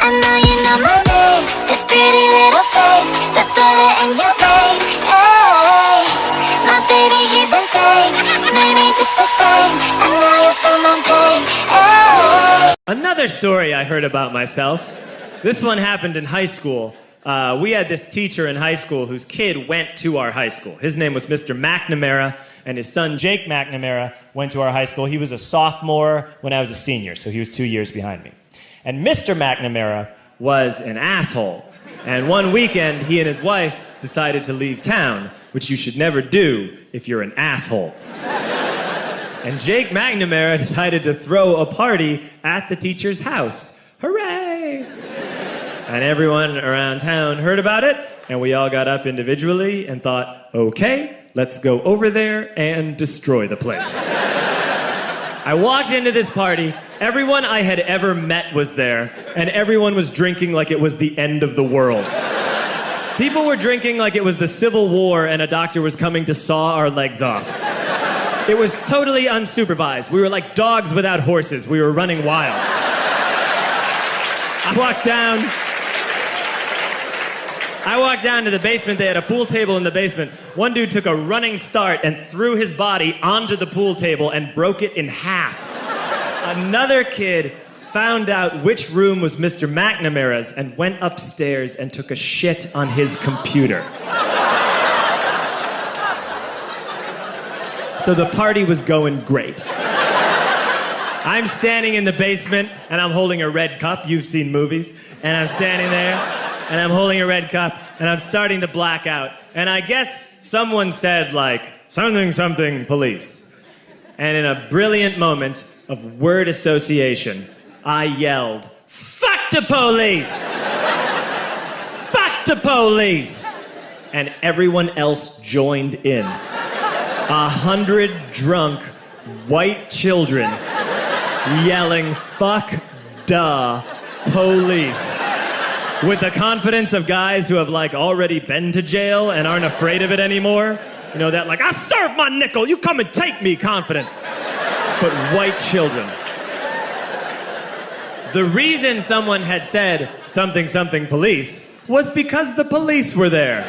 I know you know my name, this pretty little face, the bullet in your brain. Hey, my baby, he's insane, maybe just the same, and now you feel my pain. Hey. Another story I heard about myself. This one happened in high school. We had this teacher in high school whose kid went to our high school. His name was Mr. McNamara, and his son Jake McNamara went to our high school. He was a sophomore when I was a senior, so he was 2 years behind me. And Mr. McNamara was an asshole. And one weekend, he and his wife decided to leave town, which you should never do if you're an asshole. And Jake McNamara decided to throw a party at the teacher's house. Hooray! And everyone around town heard about it, and we all got up individually and thought, okay, let's go over there and destroy the place. I walked into this party, everyone I had ever met was there, and everyone was drinking like it was the end of the world. People were drinking like it was the Civil War and a doctor was coming to saw our legs off. It was totally unsupervised. We were like dogs without horses. We were running wild. I walked down to the basement. They had a pool table in the basement. One dude took a running start and threw his body onto the pool table and broke it in half. Another kid found out which room was Mr. McNamara's and went upstairs and took a shit on his computer. So the party was going great. I'm standing in the basement and I'm holding a red cup. You've seen movies. And I'm standing there and I'm holding a red cup and I'm starting to black out. And I guess someone said like, something, something, police. And in a brilliant moment of word association, I yelled, fuck the police! Fuck the police! And everyone else joined in. 100 drunk white children yelling, fuck the police. With the confidence of guys who have like already been to jail and aren't afraid of it anymore. You know, that like, I'll serve my nickel, you come and take me confidence. But white children. The reason someone had said something, something police was because the police were there.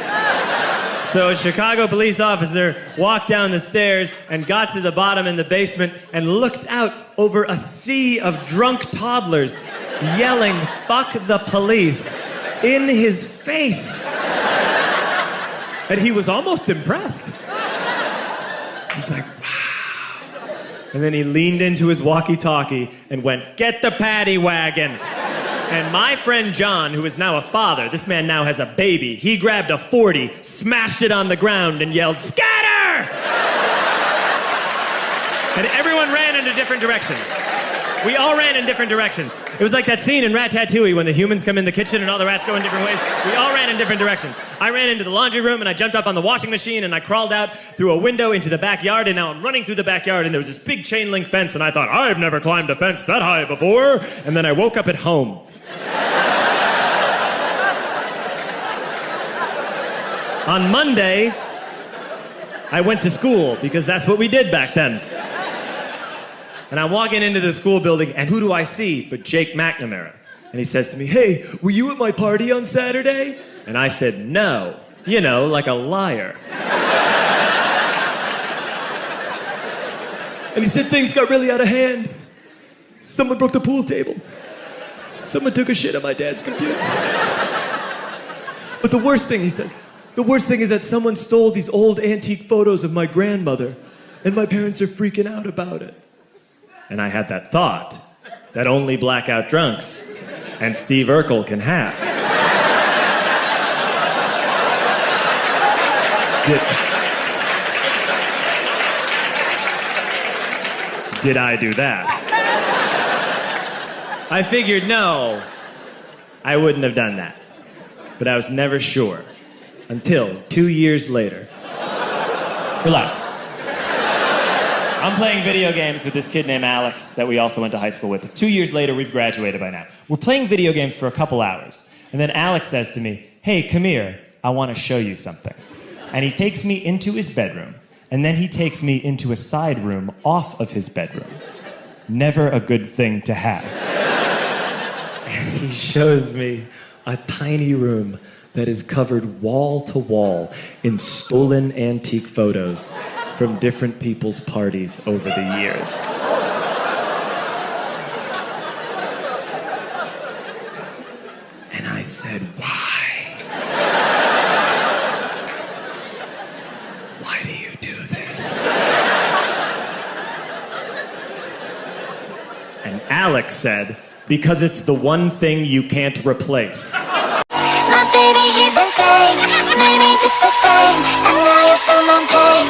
So a Chicago police officer walked down the stairs and got to the bottom in the basement and looked out over a sea of drunk toddlers yelling, fuck the police, in his face. And he was almost impressed. He's like, wow. And then he leaned into his walkie-talkie and went, get the paddy wagon. And my friend John, who is now a father, this man now has a baby, he grabbed a 40, smashed it on the ground, and yelled, scatter! And everyone ran in a different direction. We all ran in different directions. It was like that scene in Ratatouille when the humans come in the kitchen and all the rats go in different ways. We all ran in different directions. I ran into the laundry room and I jumped up on the washing machine and I crawled out through a window into the backyard, and now I'm running through the backyard and there was this big chain link fence and I thought, I've never climbed a fence that high before. And then I woke up at home. On Monday, I went to school because that's what we did back then. And I'm walking into the school building, and who do I see but Jake McNamara? And he says to me, hey, were you at my party on Saturday? And I said, no. You know, like a liar. And he said things got really out of hand. Someone broke the pool table. Someone took a shit on my dad's computer. But the worst thing, he says, the worst thing is that someone stole these old antique photos of my grandmother, and my parents are freaking out about it. And I had that thought that only blackout drunks and Steve Urkel can have. Did I do that? I figured, no, I wouldn't have done that. But I was never sure until 2 years later. Relax. I'm playing video games with this kid named Alex that we also went to high school with. 2 years later, we've graduated by now. We're playing video games for a couple hours. And then Alex says to me, hey, come here, I want to show you something. And he takes me into his bedroom. And then he takes me into a side room off of his bedroom. Never a good thing to have. He shows me a tiny room that is covered wall to wall in stolen antique photos from different people's parties over the years. And I said, why? Why do you do this? And Alex said, because it's the one thing you can't replace. My baby, he's insane. Maybe just the same. And now you feel my pain.